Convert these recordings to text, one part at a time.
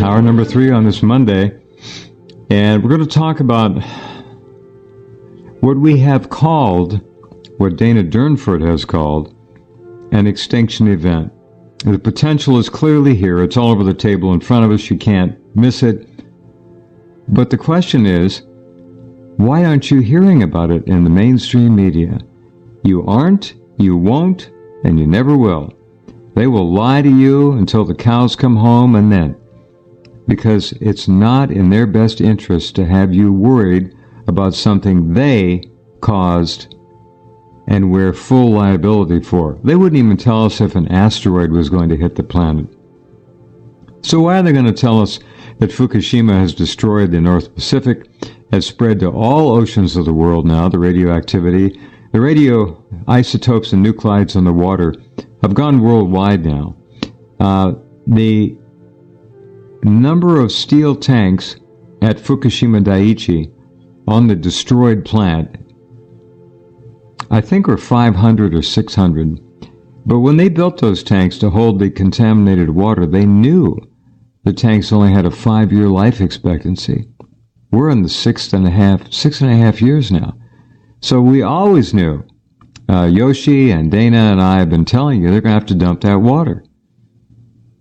hour number 3 on this Monday. And we're going to talk about what we have called, what Dana Durnford has called, an extinction event. The potential is clearly here. It's all over the table in front of us. You can't miss it. But the question is, why aren't you hearing about it in the mainstream media? You aren't, you won't, and you never will. They will lie to you until the cows come home, and then. Because it's not in their best interest to have you worried about something they caused and wear full liability for. They wouldn't even tell us if an asteroid was going to hit the planet. So why are they going to tell us that Fukushima has destroyed the North Pacific, has spread to all oceans of the world now, the radioactivity, the radioisotopes and nuclides in the water have gone worldwide now. The number of steel tanks at Fukushima Daiichi on the destroyed plant, I think were 500 or 600. But when they built those tanks to hold the contaminated water, they knew the tanks only had a 5-year life expectancy. We're in the 6.5 years now. So we always knew. Yoshi and Dana and I have been telling you they're going to have to dump that water.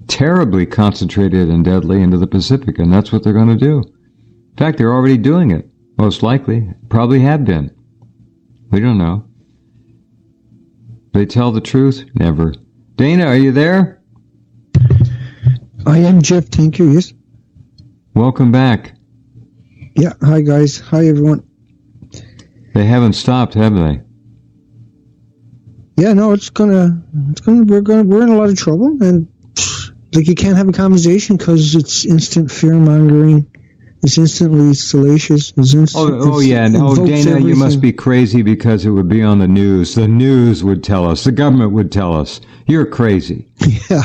Terribly concentrated and deadly into the Pacific, and that's what they're going to do. In fact, they're already doing it, most likely. Probably have been. We don't know. They tell the truth? Never. Dana, are you there? I am, Jeff. Thank you. Yes. Welcome back. Yeah. Hi, guys. Hi, everyone. They haven't stopped, have they? Yeah. No, we're in a lot of trouble, and like you can't have a conversation because it's instant fear mongering. It's instantly salacious. Yeah. No, Dana, everything. You must be crazy because it would be on the news. The news would tell us. The government would tell us. You're crazy. Yeah.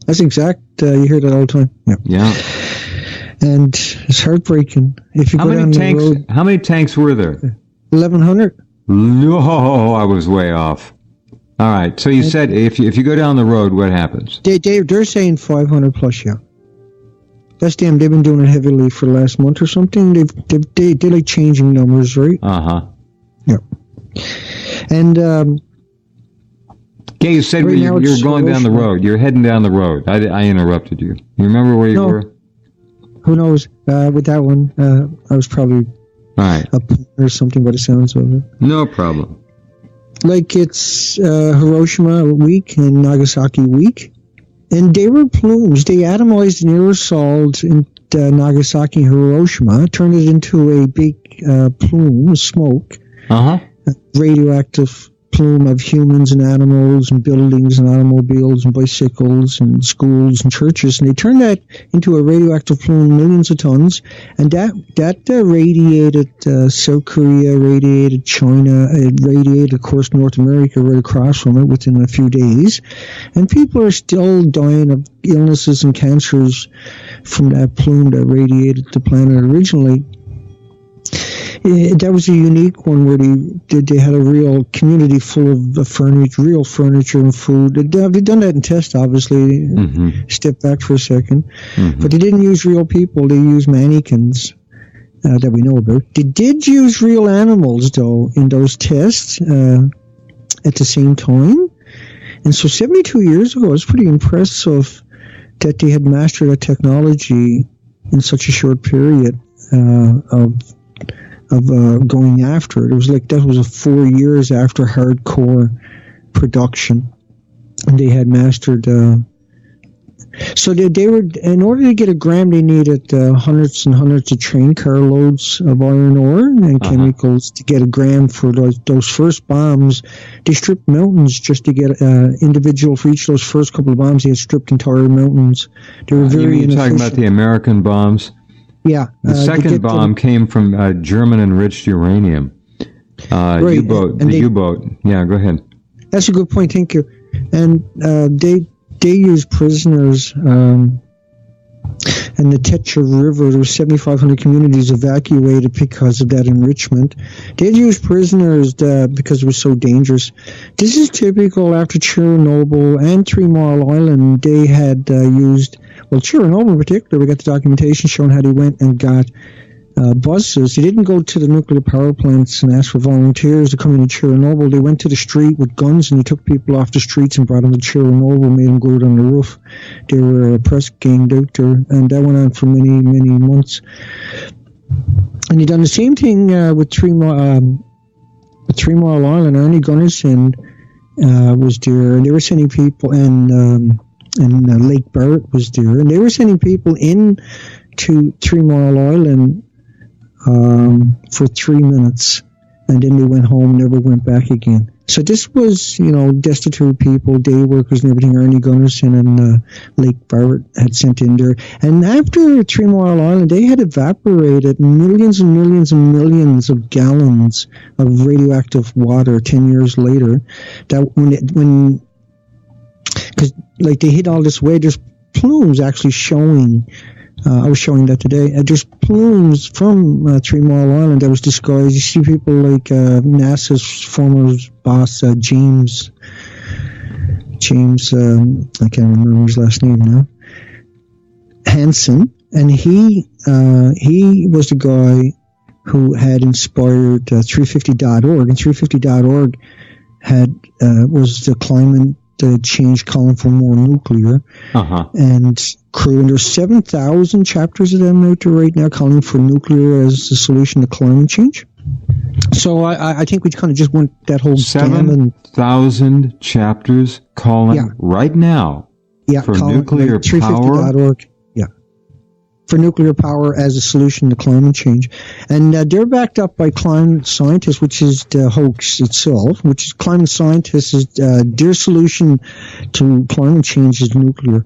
That's exact. You hear that all the time. Yeah. And it's heartbreaking. If you how many tanks were there? 1,100. No, I was way off. All right. So you said if you go down the road, what happens? They're saying 500 plus. Yeah. That's them. They've been doing it heavily for the last month or something. They're like changing numbers, right? Yeah. And okay, you said you're going down the road. You're heading down the road. I interrupted you. You remember where you were? Who knows? With that one, I was probably up or something by the sounds of it. No problem. Like it's Hiroshima week and Nagasaki week. And they were plumes. They atomized an aerosol in Nagasaki, Hiroshima, turned it into a big plume of smoke. A radioactive plume of humans and animals and buildings and automobiles and bicycles and schools and churches. And they turned that into a radioactive plume, millions of tons. And that radiated South Korea, radiated China, it radiated, of course, North America right across from it within a few days. And people are still dying of illnesses and cancers from that plume that radiated the planet originally. That was a unique one where they had a real community full of furniture, real furniture and food. They've done that in tests, obviously. Step back for a second. But they didn't use real people. They used mannequins that we know about. They did use real animals, though, in those tests at the same time. And so 72 years ago, it's pretty impressive that they had mastered a technology in such a short period of going after it. It was like that was 4 years after hardcore production, and they had mastered. So they were, in order to get a gram, they needed hundreds and hundreds of train car loads of iron ore and chemicals to get a gram for those first bombs. They stripped mountains just to get individual for each of those first couple of bombs. They had stripped entire mountains. They were very inefficient. You're talking about the American bombs? Yeah. The second bomb came from German-enriched uranium. U-boat. The U-boat. Yeah, go ahead. That's a good point. Thank you. And they used prisoners in the Techa River. There were 7,500 communities evacuated because of that enrichment. They'd use prisoners because it was so dangerous. This is typical after Chernobyl and 3 Mile Island. They had used Well, Chernobyl in particular, we got the documentation showing how they went and got buses. They didn't go to the nuclear power plants and ask for volunteers to come in Chernobyl. They went to the street with guns and they took people off the streets and brought them to Chernobyl, made them go out on the roof. They were press ganged out there, and that went on for many, many months. And he done the same thing with 3 Mile Island. Ernie Gunnarsson was there, and they were sending people, and Lake Barrett was there, and they were sending people in to 3 Mile Island for 3 minutes, and then they went home, never went back again. So this was, destitute people, day workers and everything. Ernie Gunnarsson and Lake Barrett had sent in there. And after 3 Mile Island, they had evaporated millions and millions and millions of gallons of radioactive water 10 years later. That because they hid all this away, there's plumes actually showing. I was showing that today. There's plumes from 3 Mile Island that was disguised. You see people like NASA's former boss, James, I can't remember his last name now, Hansen, and he was the guy who had inspired 350.org, and 350.org was the climate change calling for more nuclear, and crew, and there's 7,000 chapters of them out there right now calling for nuclear as the solution to climate change. So I think we kind of just went that whole 7,000 chapters calling right now for nuclear power. For nuclear power as a solution to climate change. And they're backed up by climate scientists, which is the hoax itself, which is climate scientists is their solution to climate change is nuclear.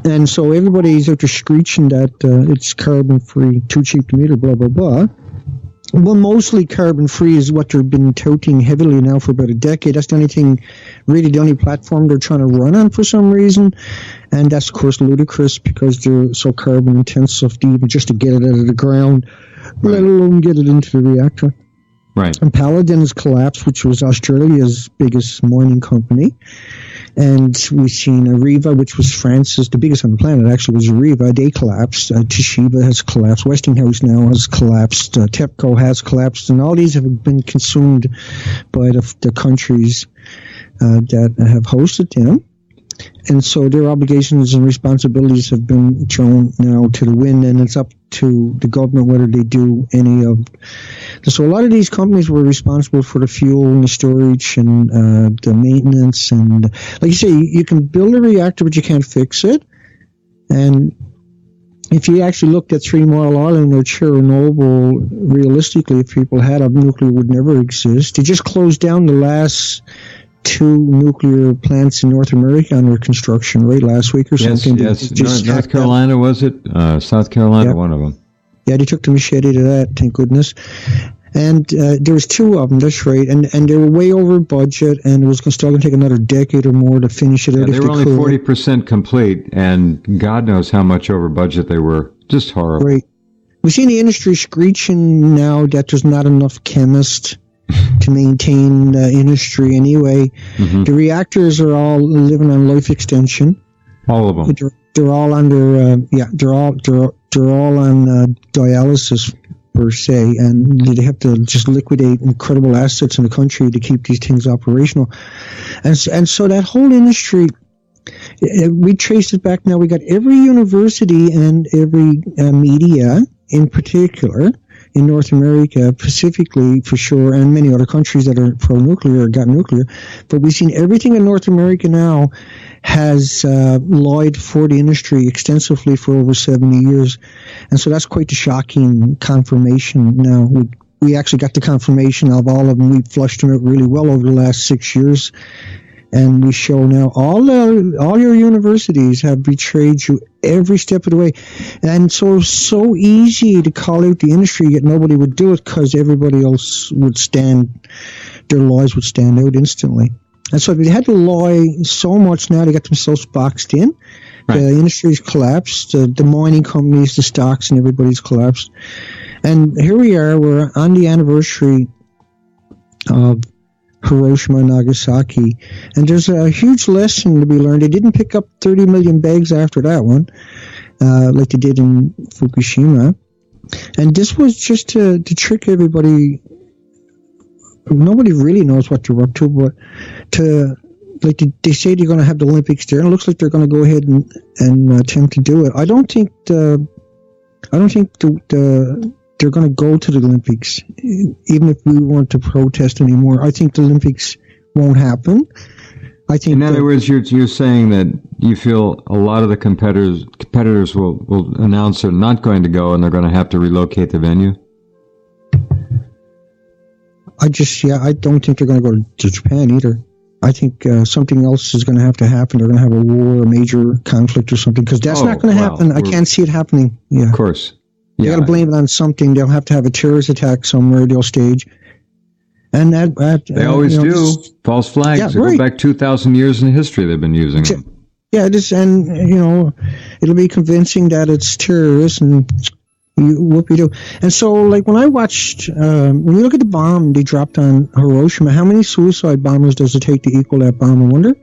And so everybody's out there screeching that it's carbon-free, too cheap to meter, blah, blah, blah. Well, mostly carbon-free is what they've been touting heavily now for about a decade. That's the only platform they're trying to run on for some reason. And that's, of course, ludicrous because they're so carbon-intensive even just to get it out of the ground, let alone get it into the reactor. Right. And Paladin's collapsed, which was Australia's biggest mining company. And we've seen Areva, which was France's, the biggest on the planet actually was Areva. They collapsed. Toshiba has collapsed. Westinghouse now has collapsed. TEPCO has collapsed. And all these have been consumed by the countries that have hosted them. And so their obligations and responsibilities have been thrown now to the wind, and it's up to the government whether they do any of. So a lot of these companies were responsible for the fuel and the storage and the maintenance. And like you say, you can build a reactor, but you can't fix it. And if you actually looked at 3 Mile Island or Chernobyl, realistically, if people had nuclear would never exist. They just closed down the last 2 nuclear plants in North America under construction, right, last week or something. Yes. North Carolina, was it? South Carolina, one of them. Yeah, they took the machete to that, thank goodness. And there was 2 of them, that's right, and they were way over budget, and it was still going to take another decade or more to finish it. They were only 40% complete, and God knows how much over budget they were. Just horrible. Right. We've seen the industry screeching now that there's not enough chemists to maintain the industry anyway. Mm-hmm. The reactors are all living on life extension. All of them. They're all under they're all on dialysis per se, and they have to just liquidate incredible assets in the country to keep these things operational. And so that whole industry, we traced it back now. We got every university and every media in particular in North America, specifically for sure, and many other countries that are pro-nuclear or got nuclear. But we've seen everything in North America now has lied for the industry extensively for over 70 years. And so that's quite the shocking confirmation now. We actually got the confirmation of all of them. We flushed them out really well over the last 6 years. And we show now all your universities have betrayed you every step of the way. And so easy to call out the industry, yet nobody would do it because everybody else would their lies would stand out instantly. And so they had to lie so much now they got themselves boxed in. Right. The industry's collapsed, the mining companies, the stocks, and everybody's collapsed. And here we are, we're on the anniversary of Hiroshima and Nagasaki. And there's a huge lesson to be learned. They didn't pick up 30 million bags after that one, like they did in Fukushima. And this was just to trick everybody. Nobody really knows what they're up to, but they say they're going to have the Olympics there, and it looks like they're going to go ahead and attempt to do it. I don't think they're going to go to the Olympics, even if we weren't to protest anymore. I think the Olympics won't happen. I think. In other words, you're saying that you feel a lot of the competitors will announce they're not going to go, and they're going to have to relocate the venue. I don't think they're going to go to Japan either. I think something else is going to happen. They're going to have a war, a major conflict or something, because that's not going to happen. I can't see it happening. Yeah. Of course. You got to blame it on something. They'll have to have a terrorist attack somewhere they'll stage. And they always do. False flags. Yeah, they go back 2,000 years in history they've been using them. Yeah, it'll be convincing that it's terrorists and whoop-de-doo. And so, like, when I watched, when you look at the bomb they dropped on Hiroshima, how many suicide bombers does it take to equal that bomb? I wonder.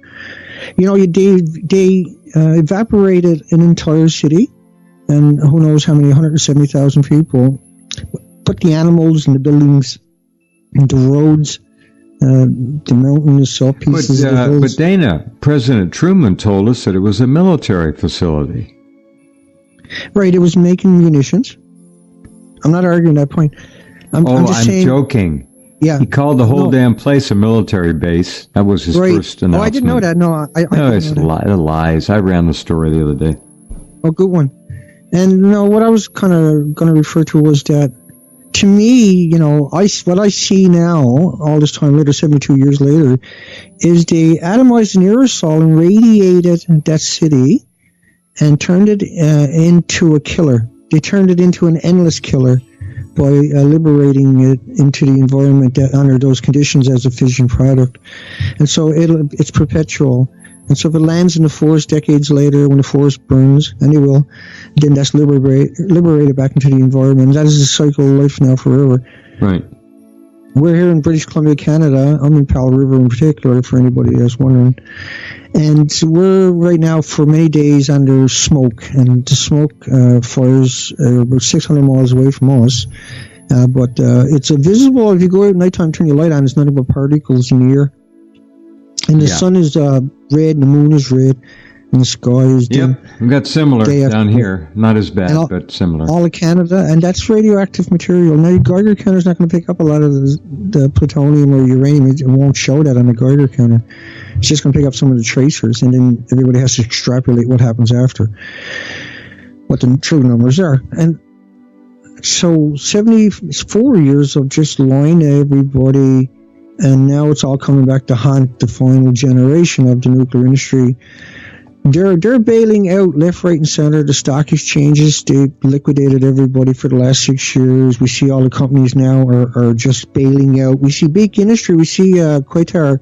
They evaporated an entire city, and who knows how many, 170,000 people. Put the animals and the buildings and the roads, the mountains, salt pieces. But Dana, President Truman told us that it was a military facility. Right, it was making munitions. I'm not arguing that point. I'm just saying, joking. Yeah, he called the whole damn place a military base. That was his first announcement. Oh, I didn't know that. No, it's lies. I ran the story the other day. Oh, good one. And what I was kind of going to refer to was that, to me, what I see now, all this time later, 72 years later, is they atomized an aerosol and radiated that city and turned it into a killer. They turned it into an endless killer by liberating it into the environment that under those conditions as a fission product. And so it's perpetual. And so if it lands in the forest decades later, when the forest burns, and it will, then that's liberated back into the environment. That is the cycle of life now forever. Right. We're here in British Columbia, Canada. I'm in Powell River in particular, for anybody that's wondering. And we're right now for many days under smoke. And the smoke fires about 600 miles away from us. But it's visible. If you go out at nighttime, turn your light on, it's nothing but particles in the air. And the sun is red, and the moon is red, and the sky is dim. Yep, we've got similar down here. Not as bad, but similar. All of Canada, and that's radioactive material. Now, your Geiger counter is not going to pick up a lot of the plutonium or uranium. It won't show that on the Geiger counter. It's just going to pick up some of the tracers, and then everybody has to extrapolate what happens after, what the true numbers are. And so 74 years of just lying to everybody. And now it's all coming back to haunt the final generation of the nuclear industry. They're bailing out left, right, and center. The stock exchanges, they liquidated everybody for the last 6 years. We see all the companies now are just bailing out. We see big industry. We see Qatar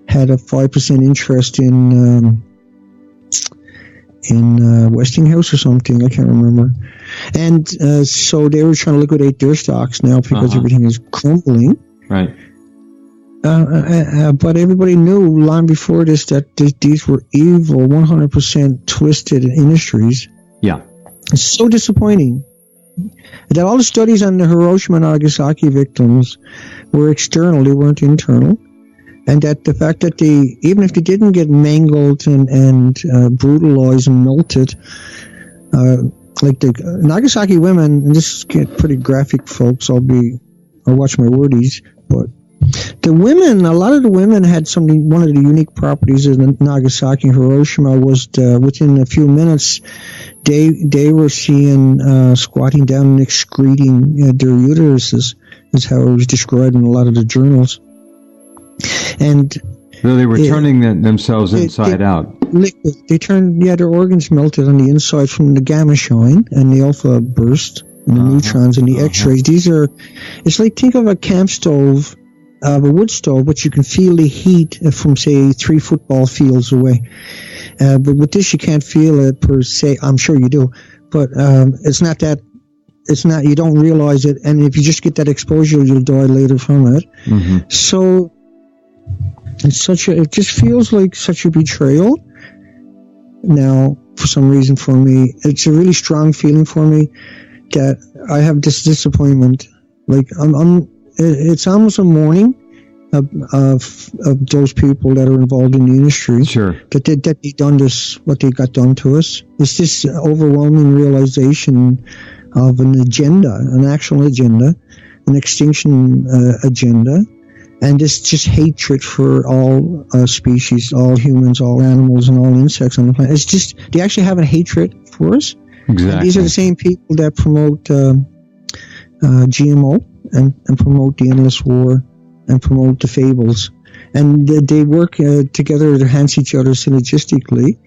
had a 5% interest in Westinghouse or something. I can't remember. And so they were trying to liquidate their stocks now because everything is crumbling. Right. But everybody knew long before this that these were evil, 100% twisted industries. Yeah. It's so disappointing that all the studies on the Hiroshima and Nagasaki victims were external, they weren't internal. And that the fact that even if they didn't get mangled and brutalized and melted, like the Nagasaki women, and this is pretty graphic, folks, I'll watch my wordies, but the women, a lot of the women had one of the unique properties of Nagasaki and Hiroshima was within a few minutes, they were seen squatting down and excreting their uteruses, is how it was described in a lot of the journals. And so they were turning themselves inside out. Liquid. They turned, their organs melted on the inside from the gamma shine and the alpha burst and the neutrons and the X-rays. It's like, think of a camp stove, a wood stove, but you can feel the heat from, say, 3 football fields away. But with this, you can't feel it per se. I'm sure you do, but it's not that. It's not. You don't realize it, and if you just get that exposure, you'll die later from it. Mm-hmm. So it just feels like such a betrayal. Now, for some reason, for me, it's a really strong feeling for me that I have this disappointment. Like it's almost a mourning of those people that are involved in the industry. Sure. That they done this, what they got done to us. It's this overwhelming realization of an agenda, an actual agenda, an extinction agenda. And this just hatred for all species, all humans, all animals, and all insects on the planet. It's just, they actually have a hatred for us. Exactly. And these are the same people that promote GMO and promote the endless war and promote the fables. And they work together to enhance each other synergistically,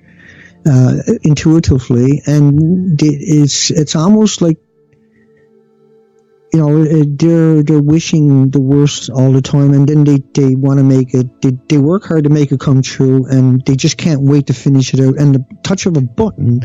intuitively. And it's almost like, you know, they're wishing the worst all the time, and then they want to make it. They work hard to make it come true, and they just can't wait to finish it out. And the touch of a button,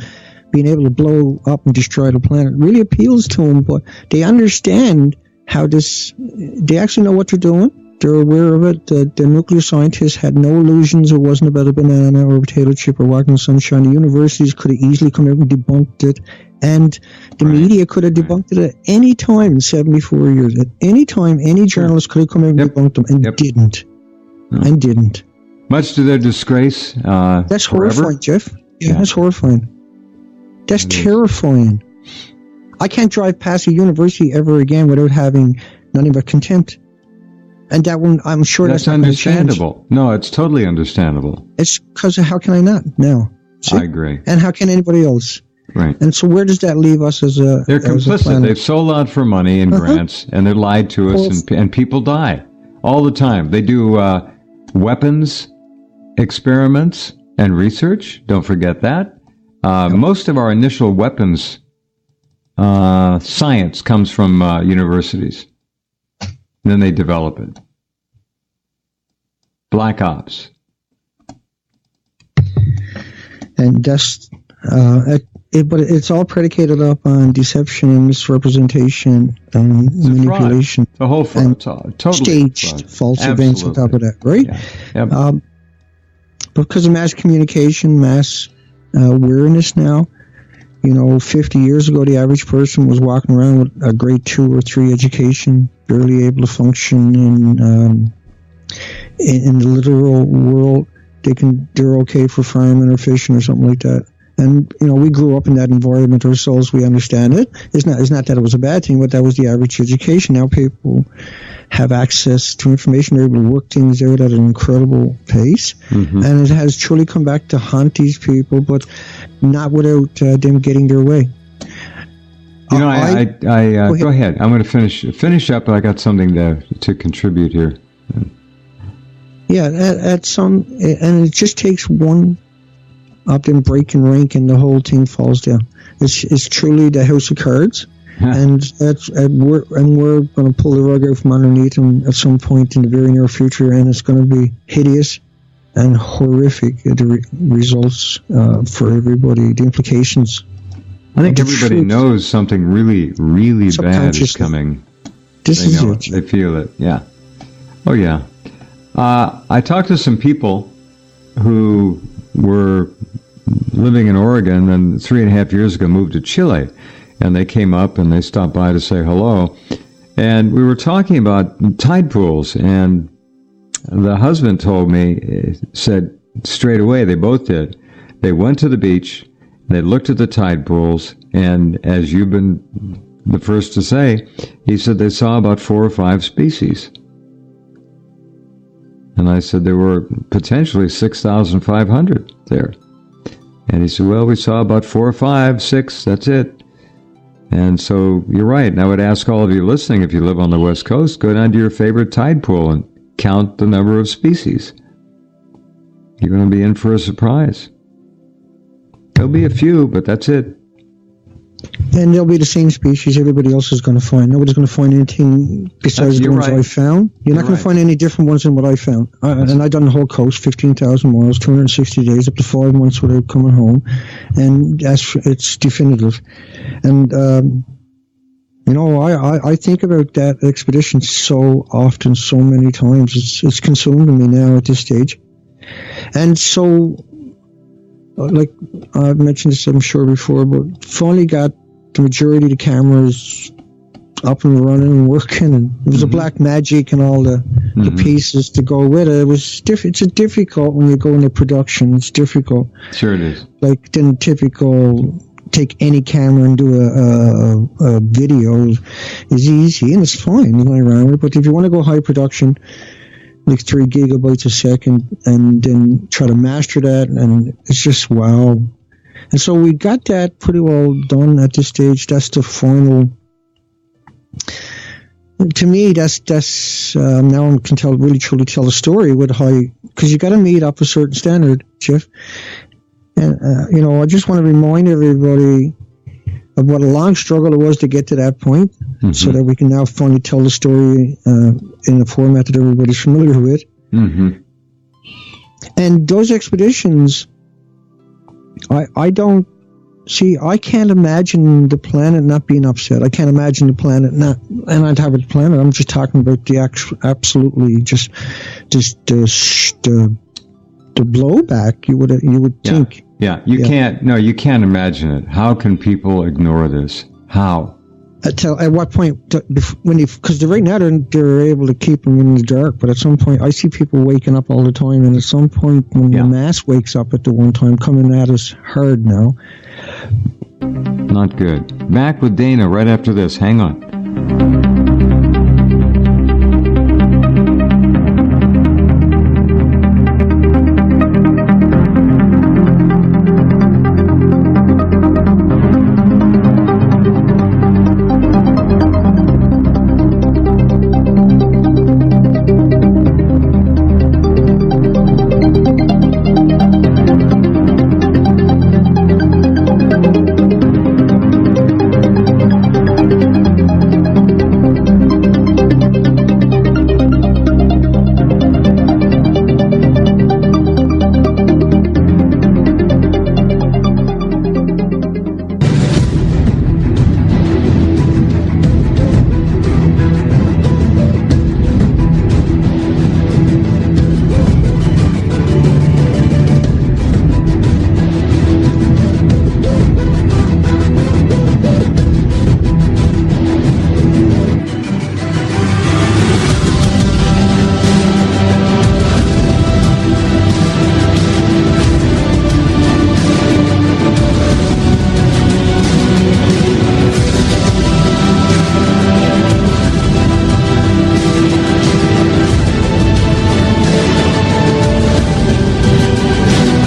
being able to blow up and destroy the planet, really appeals to them. But they understand how this. They actually know what they're doing. They're aware of it. The nuclear scientists had no illusions. It wasn't about a banana or a potato chip or walking in sunshine. The universities could have easily come out and debunked it. And the media could have debunked it at any time in 74 years. At any time, any journalist could have come out and debunked them, and didn't. No. And didn't. Much to their disgrace. That's forever. Horrifying, Jeff. Yeah, that's horrifying. That's terrifying. I can't drive past a university ever again without having nothing but contempt. And that one, I'm sure that's understandable. No, it's totally understandable. It's because of how can I not now? See? I agree. And how can anybody else? Right. And so where does that leave us as a... They're complicit. They've sold out for money and grants, and they're lied to us, and people die all the time. They do weapons experiments and research. Don't forget that. Most of our initial weapons science comes from universities. And then they develop it. Black Ops. And that's... but it's all predicated up on deception and misrepresentation and manipulation. The whole fraud. It's totally staged false events on top of that, right? Yeah. Yep. Because of mass communication, mass awareness now, 50 years ago, the average person was walking around with a grade 2 or 3 education, barely able to function in the literal world. They're okay for farming or fishing or something like that. And, we grew up in that environment ourselves. We understand it. It's not that it was a bad thing, but that was the average education. Now people have access to information. They're able to work things out at an incredible pace. Mm-hmm. And it has truly come back to haunt these people, but not without them getting their way. Go ahead. I'm going to finish up, but I got something to contribute here. Yeah, and it just takes one of them breaking rank, and the whole thing falls down. It's truly the house of cards, and we're going to pull the rug out from underneath them at some point in the very near future, and it's going to be hideous and horrific. The results for everybody, the implications. I think everybody knows something really, really bad is coming. They feel it. Yeah. Oh yeah. I talked to some people who were living in Oregon and 3.5 years ago moved to Chile, and they came up and they stopped by to say hello, and we were talking about tide pools, and the husband said straight away, they both did, they went to the beach, they looked at the tide pools, and as you've been the first to say, he said they saw about 4 or 5 species. And I said there were potentially 6,500 there. And he said, well, we saw about 4 or 5, 6, that's it. And so you're right. And I would ask all of you listening, if you live on the West Coast, go down to your favorite tide pool and count the number of species. You're going to be in for a surprise. There'll be a few, but that's it. And they'll be the same species everybody else is going to find. Nobody's going to find anything besides the ones I found. You're not going to find any different ones than what I found. And I've done the whole coast, 15,000 miles, 260 days, up to 5 months without coming home. And it's definitive. And I think about that expedition so often, so many times. It's consumed me now at this stage. And so, like I've mentioned this, I'm sure, before, but finally got the majority of the cameras up and running and working, and it was a black magic and all the pieces to go with it. It was it's difficult when you go into production. It's difficult. Sure it is. Like then typical take any camera and do a video is easy and it's fine. You go around with it. But if you want to go high production, like 3 gigabytes a second, and then try to master that, and it's just wow. And so we got that pretty well done at this stage. That's the final. To me, that's now I can really truly tell a story with high, because you got to meet up a certain standard, Jeff. And I just want to remind everybody of what a long struggle it was to get to that point, so that we can now finally tell the story in a format that everybody's familiar with. And those expeditions, I don't. See, I can't imagine the planet not being upset. I can't imagine the planet not, and I'd have a planet. I'm just talking about the absolutely just the blowback. You would think. Yeah, you can't. No, you can't imagine it. How can people ignore this? How? At what point? Because right now they're able to keep them in the dark, but at some point I see people waking up all the time, and at some point when the mass wakes up at the one time, coming at us hard now. Not good. Back with Dana right after this. Hang on.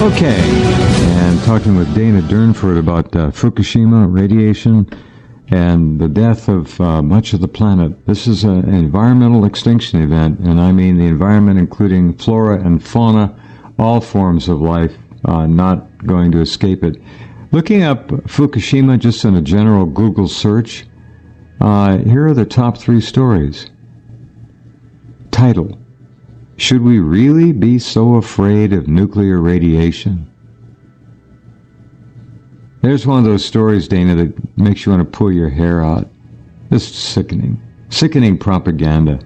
Okay, and talking with Dana Durnford about Fukushima radiation and the death of much of the planet. This is an environmental extinction event, and I mean the environment including flora and fauna, all forms of life not going to escape it. Looking up Fukushima just in a general Google search, here are the top 3 stories. Title: Should we really be so afraid of nuclear radiation? There's one of those stories, Dana, that makes you want to pull your hair out. Just sickening. Sickening propaganda.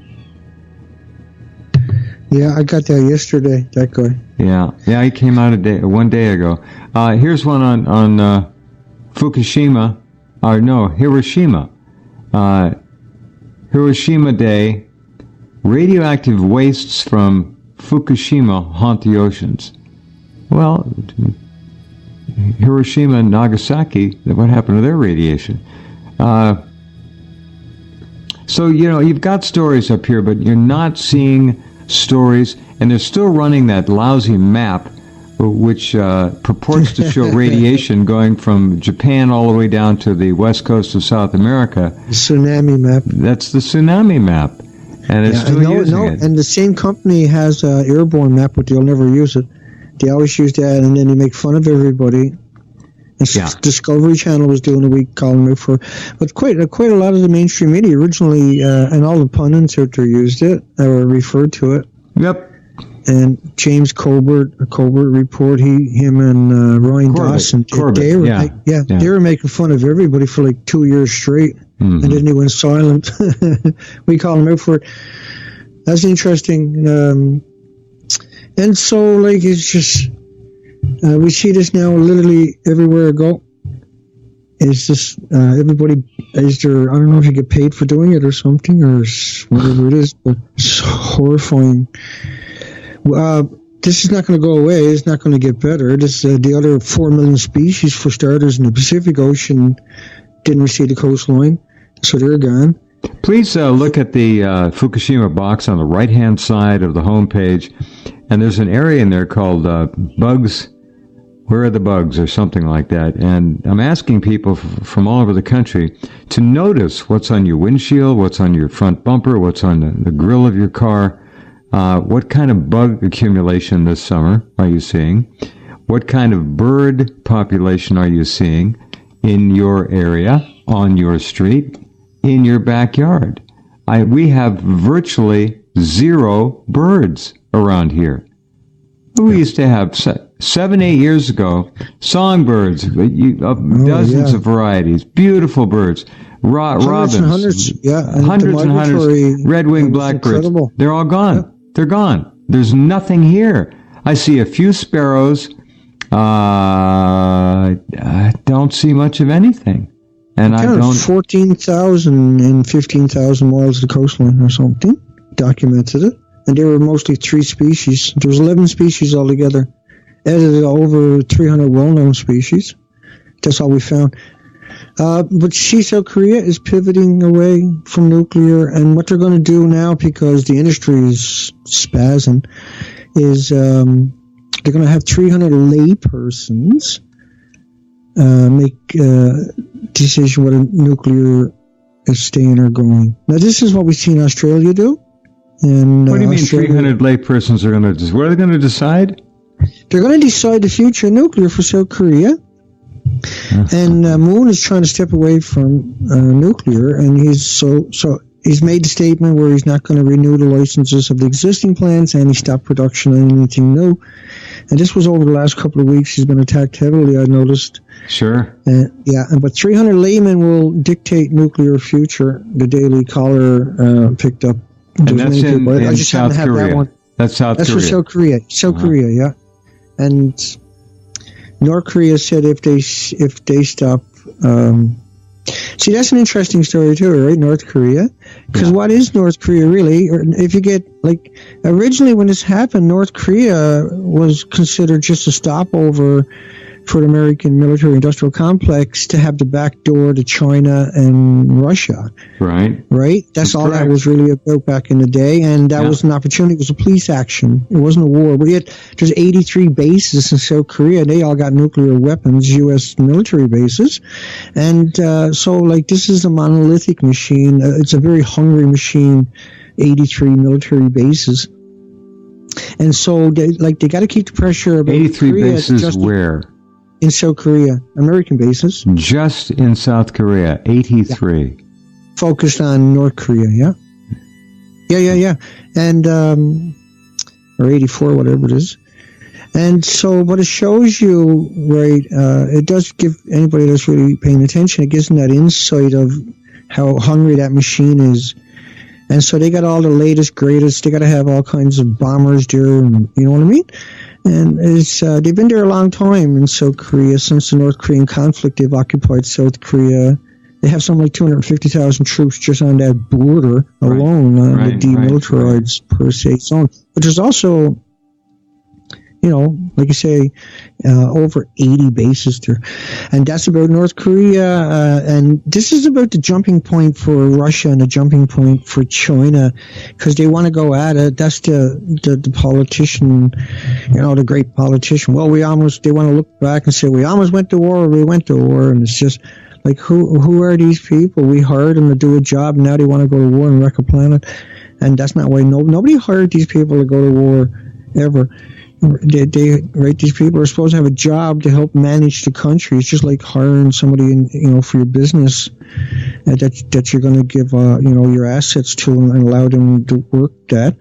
Yeah, I got that yesterday, that guy. Yeah, he came out one day ago. Here's one on Fukushima, Hiroshima. Hiroshima Day. Radioactive wastes from Fukushima haunt the oceans. Well, Hiroshima and Nagasaki, what happened to their radiation? So, you've got stories up here, but you're not seeing stories, and they're still running that lousy map, which purports to show radiation going from Japan all the way down to the west coast of South America. The tsunami map. That's the tsunami map. And it's still using it. And the same company has an airborne map, but they'll never use it. They always use that, and then they make fun of everybody. And Discovery Channel was doing a week calling it for, but quite a lot of the mainstream media originally, and all the pundits out there used it or referred to it. Yep. And James Colbert Report, him and Ryan Dawson, they were making fun of everybody for like 2 years straight. and then they went silent. We call them out for it. That's interesting. And so, like, it's just, we see this now literally everywhere I go. It's just, everybody, I don't know if you get paid for doing it or something, or whatever it is, but it's horrifying. This is not going to go away. It's not going to get better. The other 4 million species, for starters, in the Pacific Ocean didn't receive the coastline, so they're gone. Please look at the Fukushima box on the right-hand side of the homepage, and there's an area in there called Bugs. Where are the bugs, or something like that? And I'm asking people from all over the country to notice what's on your windshield, what's on your front bumper, what's on the grill of your car. What kind of bug accumulation this summer are you seeing? What kind of bird population are you seeing in your area, on your street, in your backyard? We have virtually zero birds around here. We used to have 7-8 years ago songbirds, dozens of varieties, beautiful birds, robins, hundreds and hundreds, red-winged blackbirds. Incredible. They're all gone. Yeah. They're gone. There's nothing here. I see a few sparrows. I don't see much of anything. And I don't. 14,000 and 15,000 miles of the coastline or something. Documented it. And there were mostly 3 species. There was 11 species altogether. Added over 300 well-known species. That's all we found. But South Korea is pivoting away from nuclear, and what they're going to do now, because the industry is spazzing, is they're going to have 300 lay persons make a decision whether nuclear is staying or going. Now, this is what we see in Australia do. And, what do you mean 300 lay persons are going to... What are they going to decide? They're going to decide the future of nuclear for South Korea. And Moon is trying to step away from nuclear, and he's made the statement where he's not going to renew the licenses of the existing plants, and he stopped production of anything new. And this was over the last couple of weeks. He's been attacked heavily, I noticed. Sure. But 300 laymen will dictate nuclear future. The Daily Caller picked up. And that's in South Korea. That one. That's South Korea. That's for South Korea. South Korea, yeah. And North Korea said if they stop, see, that's an interesting story too, right? North Korea, because what is North Korea really? Or if you get originally when this happened, North Korea was considered just a stopover for the American military-industrial complex to have the back door to China and Russia. Right. That's all correct. That was really about back in the day, and that was an opportunity. It was a police action. It wasn't a war. But yet, there's 83 bases in South Korea. They all got nuclear weapons, U.S. military bases. And so, this is a monolithic machine. It's a very hungry machine, 83 military bases. And so, they got to keep the pressure. About 83 Korea bases where? In South Korea, American bases. Just in South Korea, 83. Yeah. Focused on North Korea, yeah. And, or 84, whatever it is. And so what it shows you, it does give anybody that's really paying attention, it gives them that insight of how hungry that machine is. And so they got all the latest, greatest. They got to have all kinds of bombers there, and you know what I mean? And it's they've been there a long time in South Korea. Since the North Korean conflict, they've occupied South Korea. They have something like 250,000 troops just on that border alone, the demilitarized per se zone. But there's also, like you say, over 80 bases there. And that's about North Korea. And this is about the jumping point for Russia and the jumping point for China, because they want to go at it. That's the politician, the great politician. Well, they want to look back and say, we almost went to war, and it's just like, who are these people? We hired them to do a job, and now they want to go to war and wreck a planet. And that's not why nobody hired these people to go to war ever. These people are supposed to have a job to help manage the country. It's just like hiring somebody for your business that you're going to give your assets to and allow them to work that.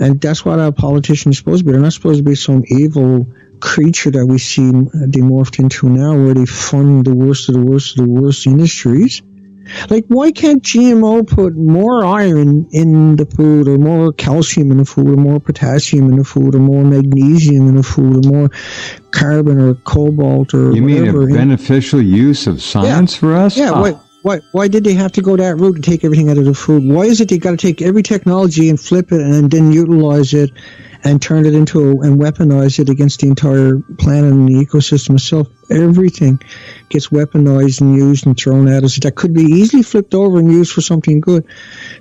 And that's what a politician is supposed to be. They're not supposed to be some evil creature that we see they morphed into now, where they fund the worst of the worst of the worst industries Like, why can't GMO put more iron in the food, or more calcium in the food, or more potassium in the food, or more magnesium in the food, or more carbon or cobalt or you whatever? Mean a beneficial use of science for us? Yeah, why did they have to go that route and take everything out of the food? Why is it they got to take every technology and flip it and then utilize it and turn it into and weaponize it against the entire planet and the ecosystem itself? Everything gets weaponized and used and thrown at us that could be easily flipped over and used for something good.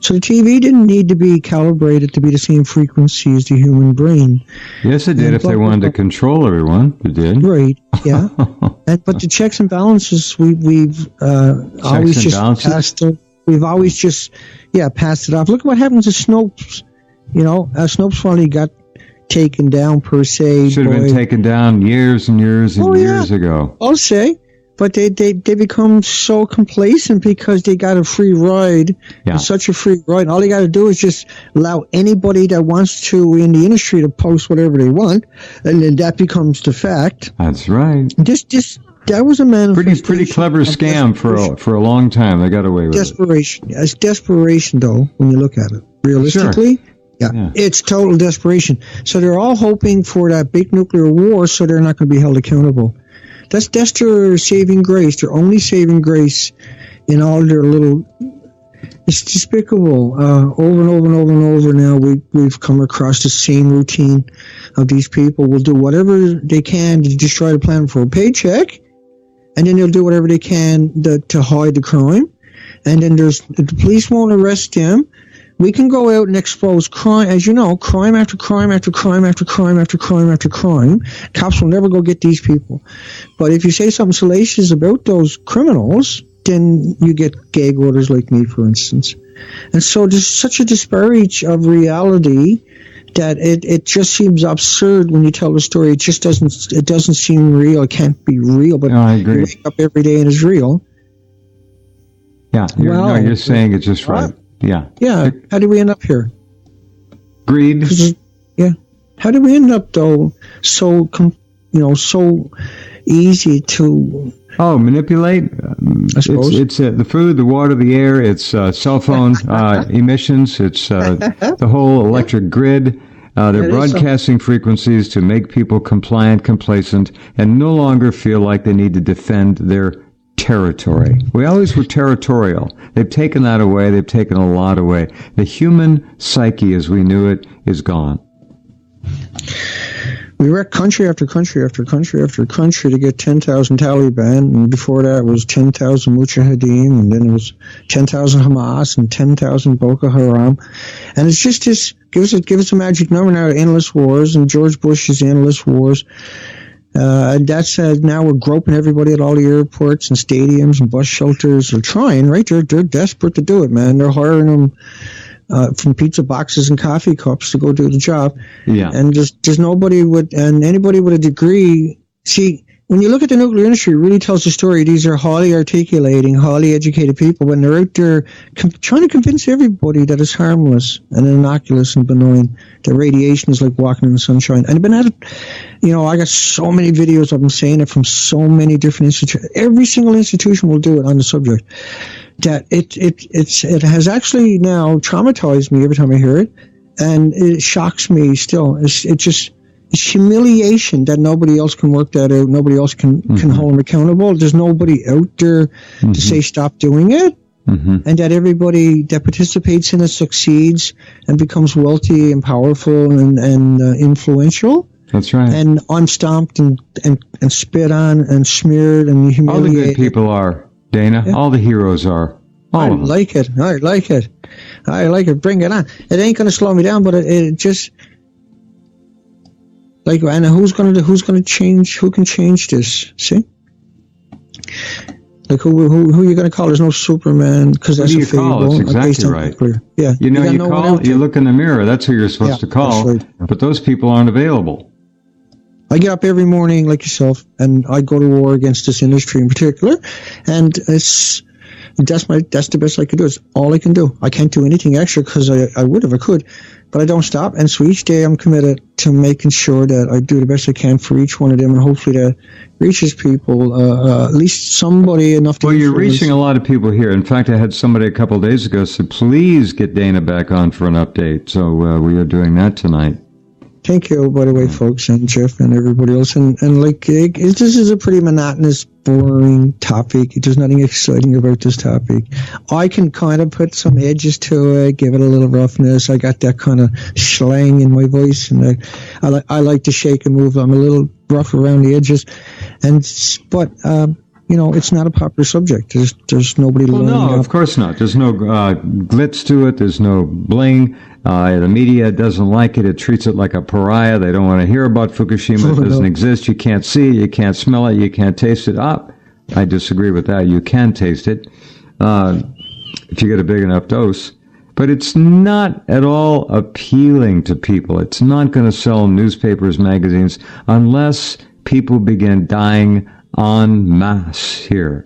So the TV didn't need to be calibrated to be the same frequency as the human brain. Yes, it did. If they wanted to control everyone, it did. Right. Yeah. But the checks and balances, we've always just passed. We've always just passed it off. Look at what happened to Snopes. Snopes finally got taken down per se. Should have been taken down years and years and years ago. I'll say. But they become so complacent because they got a free ride. Yeah. Such a free ride. All they got to do is just allow anybody that wants to in the industry to post whatever they want, and then that becomes the fact. That's right. That was a manifestation. Pretty clever scam for a long time. They got away with desperation. It's desperation, though, when you look at it. Realistically, yeah, it's total desperation. So they're all hoping for that big nuclear war, so they're not going to be held accountable. That's their saving grace. Their only saving grace in all their little. It's despicable. Over and over and over and over now, we've come across the same routine of these people will do whatever they can to destroy the planet for a paycheck, and then they'll do whatever they can to hide the crime. And then the police won't arrest them. We can go out and expose crime, as you know, crime after crime after crime after crime after crime after crime. Cops will never go get these people. But if you say something salacious about those criminals, then you get gag orders like me, for instance. And so there's such a disparage of reality that it just seems absurd when you tell the story. It just doesn't seem real. It can't be real. But I agree. You wake up every day and it's real. Yeah, you're saying it's just right. Yeah. Yeah. How did we end up here? Greed. Yeah. How did we end up though? So easy to. Manipulate. I suppose it's the food, the water, the air. It's cell phone emissions. It's the whole electric grid. They're broadcasting frequencies to make people compliant, complacent, and no longer feel like they need to defend their territory. We always were territorial. They've taken that away. They've taken a lot away. The human psyche as we knew it is gone. We wrecked country after country after country after country to get 10,000 Taliban, and before that was 10,000 Mujahideen, and then it was 10,000 Hamas and 10,000 Boko Haram. And it's just this, give us a magic number now, endless wars, and George Bush's endless wars. And that's now we're groping everybody at all the airports and stadiums and bus shelters. They're trying, right? They're desperate to do it, man. They're hiring them from pizza boxes and coffee cups to go do the job. Yeah. And there's nobody anybody with a degree. See, when you look at the nuclear industry, it really tells the story. These are highly articulating, highly educated people. When they're out there trying to convince everybody that it's harmless and innocuous and benign, that radiation is like walking in the sunshine. And I've been at it, I got so many videos of them saying it from so many different institutions. Every single institution will do it on the subject. That it has actually now traumatized me every time I hear it, and it shocks me still. It's humiliation that nobody else can work that out. Nobody else can hold them accountable. There's nobody out there to say stop doing it. And that everybody that participates in it succeeds and becomes wealthy and powerful and influential. That's right. And unstomped and spit on and smeared and humiliated. All the good people are, Dana. Yeah. All the heroes are. I like it. I like it. Bring it on. It ain't going to slow me down, but it just... Like, and who's gonna change? Who can change this? See, like who you gonna call? There's no Superman because that's a fable. That's exactly right. Yeah, you look in the mirror. That's who you're supposed to call. Right. But those people aren't available. I get up every morning like yourself, and I go to war against this industry in particular, and that's the best I can do. It's all I can do. I can't do anything extra because I would if I could. But I don't stop, and so each day I'm committed to making sure that I do the best I can for each one of them, and hopefully that reaches people, at least somebody enough to. Well, you're reaching a lot of people here. In fact, I had somebody a couple of days ago said, please get Dana back on for an update. So we are doing that tonight. Thank you, by the way, folks, and Jeff and everybody else. And this is a pretty monotonous, boring topic. There's nothing exciting about this topic. I can kind of put some edges to it, give it a little roughness. I got that kind of slang in my voice, and I like to shake and move. I'm a little rough around the edges, but it's not a popular subject. There's nobody. Well, no, of course not. There's no glitz to it. There's no bling. The media doesn't like it. It treats it like a pariah. They don't want to hear about Fukushima. It doesn't exist. You can't see it. You can't smell it. You can't taste it. I disagree with that. You can taste it if you get a big enough dose. But it's not at all appealing to people. It's not going to sell newspapers, magazines, unless people begin dying en masse here.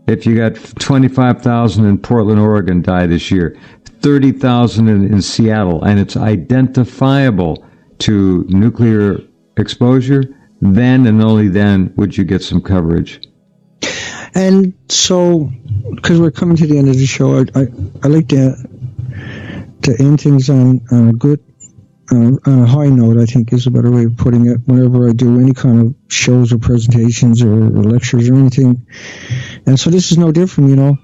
If you got 25,000 in Portland, Oregon die this year, 30,000 in Seattle, and it's identifiable to nuclear exposure, then and only then would you get some coverage. And so, because we're coming to the end of the show, I like to end things on a good, on a high note, I think is a better way of putting it, whenever I do any kind of shows or presentations or lectures or anything. And so this is no different,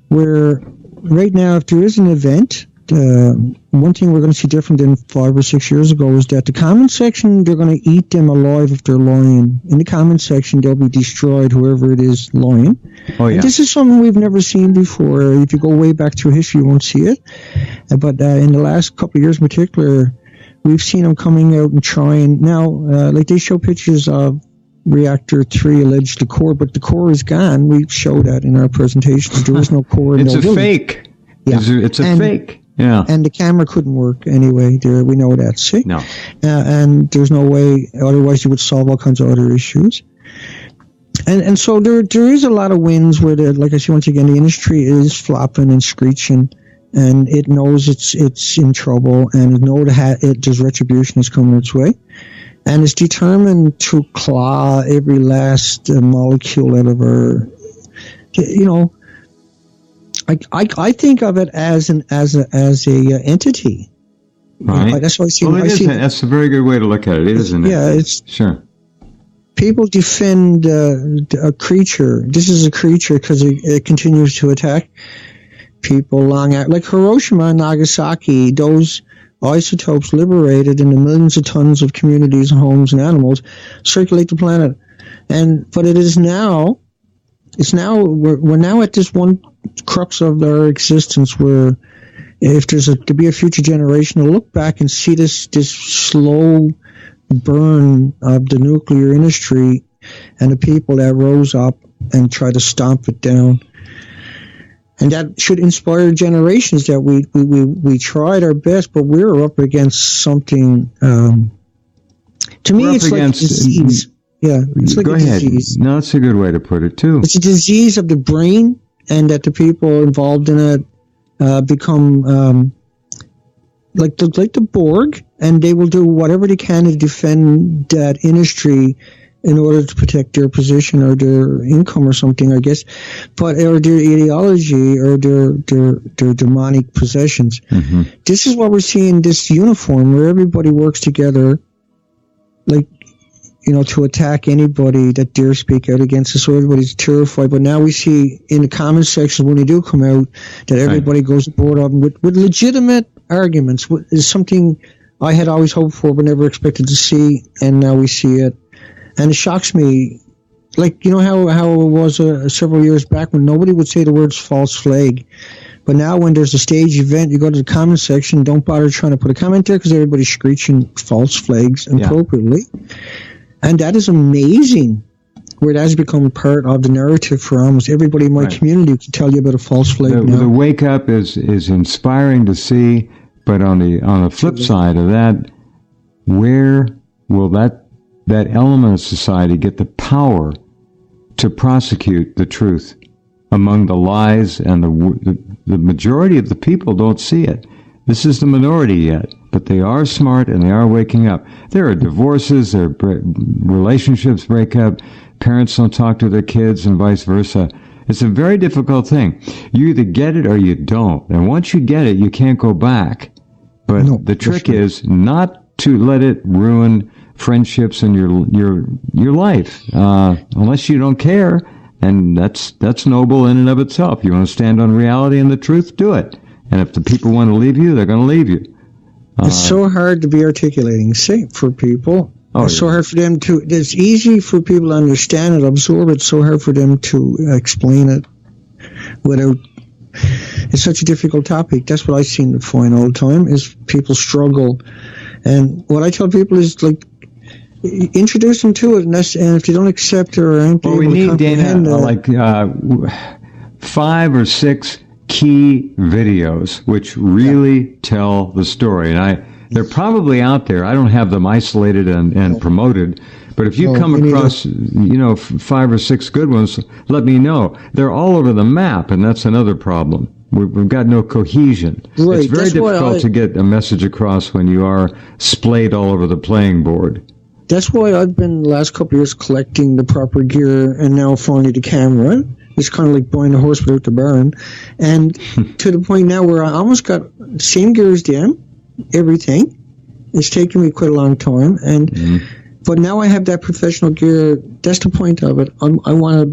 where right now, if there is an event, one thing we're going to see different than 5 or 6 years ago is that the comment section, they're going to eat them alive if they're lying. In the comment section, they'll be destroyed, whoever it is lying. Oh, yeah. And this is something we've never seen before. If you go way back through history, you won't see it. But in the last couple of years in particular, we've seen them coming out and trying. Now, like they show pictures of Reactor 3 alleged core, but the core is gone. We show that in our presentations. There is no core. It's a fake. Yeah. It's a fake. Yeah. And the camera couldn't work anyway. We know that. See? No. And there's no way. Otherwise, you would solve all kinds of other issues. And so there is a lot of wins where, like I say once again, the industry is flopping and screeching, and it knows it's in trouble, and it knows there's retribution is coming its way. And it's determined to claw every last molecule out of her. I think of it as a entity. Right. That's what I see. That's a very good way to look at it, isn't it? Yeah, it's sure. People defend a creature. This is a creature because it continues to attack people long after, like Hiroshima and Nagasaki. Those isotopes liberated in the millions of tons of communities and homes and animals circulate the planet, but it is now. We're now at this one crux of our existence where, if there's to be a future generation to look back and see this slow burn of the nuclear industry and the people that rose up and tried to stomp it down. And that should inspire generations that we tried our best, but we're up against something. To me, it's like a disease. Yeah, it's like a disease. No, that's a good way to put it, too. It's a disease of the brain, and that the people involved in it become like the Borg, and they will do whatever they can to defend that industry in order to protect their position or their income or something, I guess, or their ideology or their demonic possessions. Mm-hmm. This is what we're seeing, this uniform where everybody works together, like, to attack anybody that dare speak out against us, so everybody's terrified. But now we see in the comment section when they do come out that everybody goes aboard of them with legitimate arguments. Is something I had always hoped for but never expected to see, and now we see it. And it shocks me, like, how it was several years back when nobody would say the words false flag. But now when there's a stage event, you go to the comment section, don't bother trying to put a comment there because everybody's screeching false flags appropriately. Yeah. And that is amazing, where it has become part of the narrative for almost everybody in my community to tell you about a false flag now. The wake up is inspiring to see, but on the flip side of that, where will that element of society get the power to prosecute the truth among the lies, and the majority of the people don't see it. This is the minority yet, but they are smart and they are waking up. There are divorces, there are relationships break up, parents don't talk to their kids and vice versa. It's a very difficult thing. You either get it or you don't. And once you get it, you can't go back. But the trick is not to let it ruin friendships and your life, unless you don't care. And that's noble in and of itself. You want to stand on reality and the truth, do it. And if the people want to leave you, they're going to leave you. It's so hard to be articulating for people. It's so hard for them to. It's easy for people to understand it, absorb it. It's so hard for them to explain it without. It's such a difficult topic. That's what I seem to find all the time is people struggle, and what I tell people is like introduce them to it, and if they don't accept it or ain't able we to need, comprehend Dana, 5 or 6 key videos which really tell the story, and they're probably out there. I don't have them isolated and promoted, but if you come across 5 or 6 good ones, let me know. They're all over the map, and that's another problem. We've got no cohesion. Right. It's very difficult to get a message across when you are splayed all over the playing board. That's why I've been the last couple of years collecting the proper gear, and now finally the camera. It's kind of like buying a horse without the barn, and to the point now where I almost got the same gear as them. Everything. It's taken me quite a long time, but now I have that professional gear. That's the point of it. I want to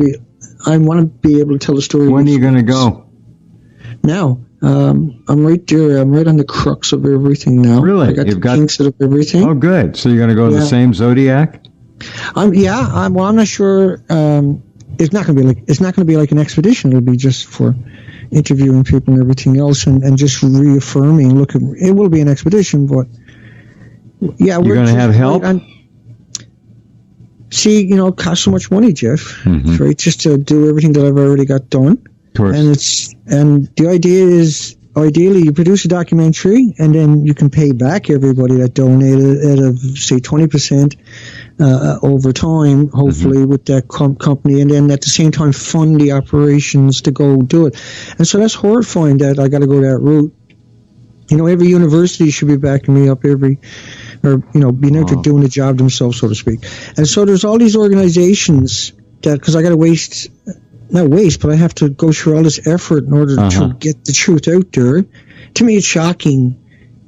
be able to tell the story. When are you going to go? Now, I'm right there. I'm right on the crux of everything now. Really? I got the kinks of everything. Oh, good. So you're going to go to the same Zodiac? I'm not sure. It's not going to be like an expedition. It'll be just for interviewing people and everything else, and just reaffirming. It will be an expedition, but yeah, you're going to have help. It costs so much money, Jeff. Right, just to do everything that I've already got done. Of course. And the idea is, ideally, you produce a documentary, and then you can pay back everybody that donated at say 20% over time, hopefully, with that company, and then at the same time fund the operations to go do it. And so that's horrifying that I got to go that route. Every university should be backing me up, being out there doing the job themselves, so to speak. And so there's all these organizations that, because I got to not waste, but I have to go through all this effort in order to get the truth out there. To me, it's shocking.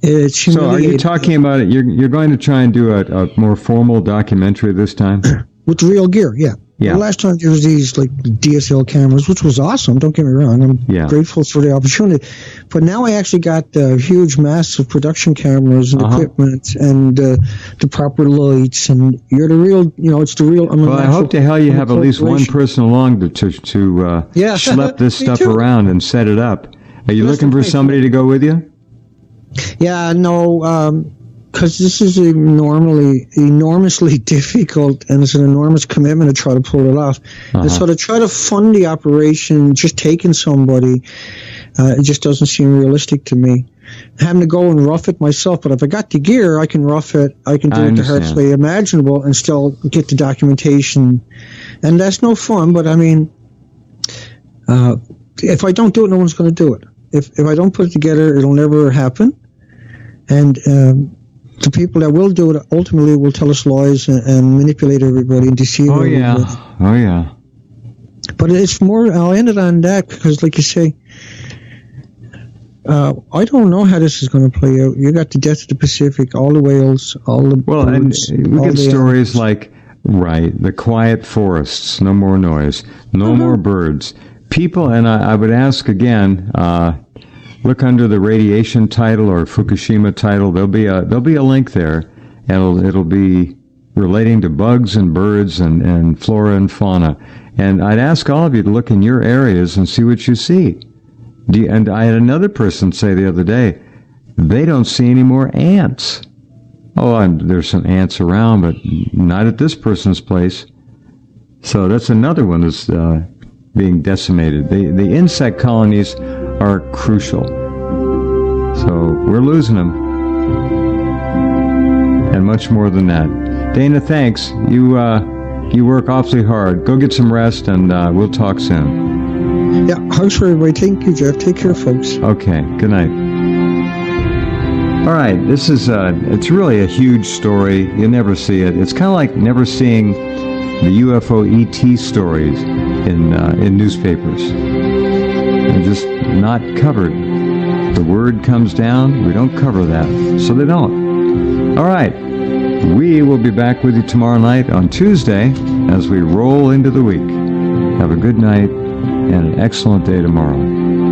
It's humiliating. So are you talking about it? You're going to try and do a more formal documentary this time? With real gear, yeah. The last time there was these like DSL cameras, which was awesome. Don't get me wrong. I'm grateful for the opportunity. But now I actually got huge, massive production cameras and equipment and the proper lights. And you're the real, it's the real. I hope to hell you have at least one person along to schlep this stuff around and set it up. Are you looking for somebody to go with you? Yeah, no. Because this is enormously difficult, and it's an enormous commitment to try to pull it off. And so to try to fund the operation, just taking somebody, it just doesn't seem realistic to me. Having to go and rough it myself, but if I got the gear, I can rough it. I can do it the hardest way imaginable and still get the documentation. And that's no fun, but I mean, if I don't do it, no one's going to do it. If I don't put it together, it'll never happen. And the people that will do it ultimately will tell us lies and manipulate everybody and deceive everybody. Oh, yeah. But it's more, I'll end it on that because, like you say, I don't know how this is going to play out. You got the death of the Pacific, all the whales, all the birds. And we get stories like, the quiet forests, no more noise, no more birds. People, and I would ask again, look under the radiation title or Fukushima title. There'll be a link there, and it'll be relating to bugs and birds and flora and fauna. And I'd ask all of you to look in your areas and see what you see. And I had another person say the other day, they don't see any more ants. There's some ants around, but not at this person's place. So that's another one that's being decimated. The insect colonies are crucial. So we're losing them. And much more than that. Dana, thanks. You work awfully hard. Go get some rest, and we'll talk soon. Yeah, hugs for everybody. Thank you, Jeff. Take care, folks. Okay, good night. All right, this is it's really a huge story. You never see it. It's kind of like never seeing the UFO ET stories in newspapers. They're just not covered. The word comes down, we don't cover that, so they don't. All right, we will be back with you tomorrow night on Tuesday as we roll into the week. Have a good night and an excellent day tomorrow.